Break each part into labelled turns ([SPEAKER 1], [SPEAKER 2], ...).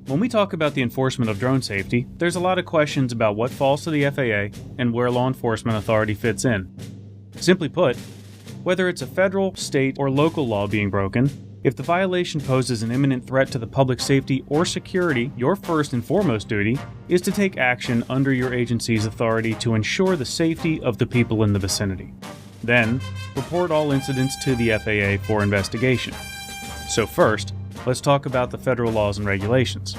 [SPEAKER 1] When we talk about the enforcement of drone safety, there's a lot of questions about what falls to the FAA and where law enforcement authority fits in. Simply put, whether it's a federal, state, or local law being broken, if the violation poses an imminent threat to the public safety or security, your first and foremost duty is to take action under your agency's authority to ensure the safety of the people in the vicinity. Then, report all incidents to the FAA for investigation. So first, let's talk about the federal laws and regulations.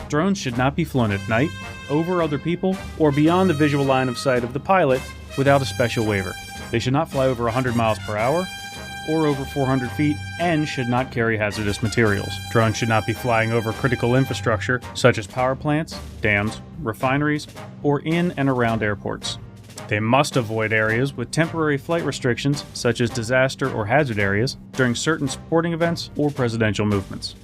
[SPEAKER 1] Drones should not be flown at night, over other people, or beyond the visual line of sight of the pilot without a special waiver. They should not fly over 100 miles per hour or over 400 feet and should not carry hazardous materials. Drones should not be flying over critical infrastructure such as power plants, dams, refineries, or in and around airports. They must avoid areas with temporary flight restrictions such as disaster or hazard areas during certain sporting events or presidential movements.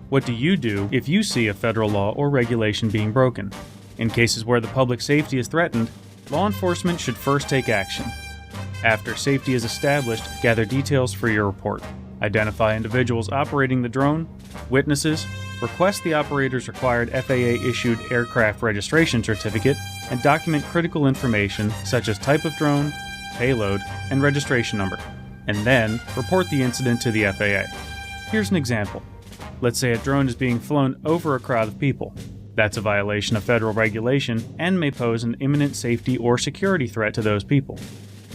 [SPEAKER 1] What do you do if you see a federal law or regulation being broken? In cases where the public safety is threatened, law enforcement should first take action. After safety is established, gather details for your report. Identify individuals operating the drone, witnesses, request the operator's required FAA-issued aircraft registration certificate, and document critical information such as type of drone, payload, and registration number, and then report the incident to the FAA. Here's an example. Let's say a drone is being flown over a crowd of people. That's a violation of federal regulation and may pose an imminent safety or security threat to those people.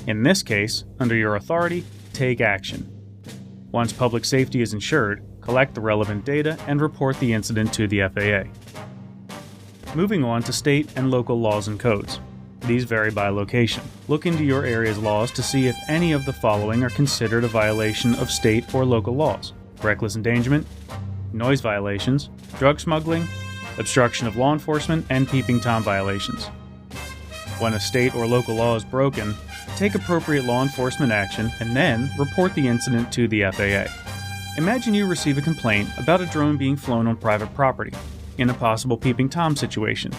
[SPEAKER 1] In this case, under your authority, take action. Once public safety is ensured, collect the relevant data and report the incident to the FAA. Moving on to state and local laws and codes. These vary by location. Look into your area's laws to see if any of the following are considered a violation of state or local laws: reckless endangerment, noise violations, drug smuggling, obstruction of law enforcement, and peeping Tom violations. When a state or local law is broken, take appropriate law enforcement action and then report the incident to the FAA. Imagine you receive a complaint about a drone being flown on private property in a possible peeping Tom situation.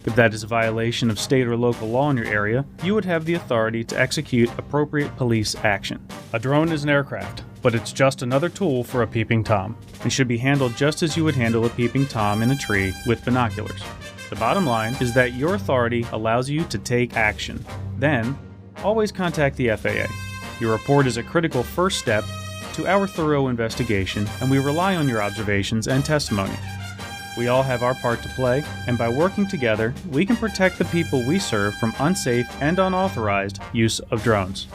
[SPEAKER 1] If that is a violation of state or local law in your area, you would have the authority to execute appropriate police action. A drone is an aircraft, but it's just another tool for a peeping Tom and should be handled just as you would handle a peeping Tom in a tree with binoculars. The bottom line is that your authority allows you to take action. Then, always contact the FAA. Your report is a critical first step to our thorough investigation, and we rely on your observations and testimony. We all have our part to play, and by working together, we can protect the people we serve from unsafe and unauthorized use of drones.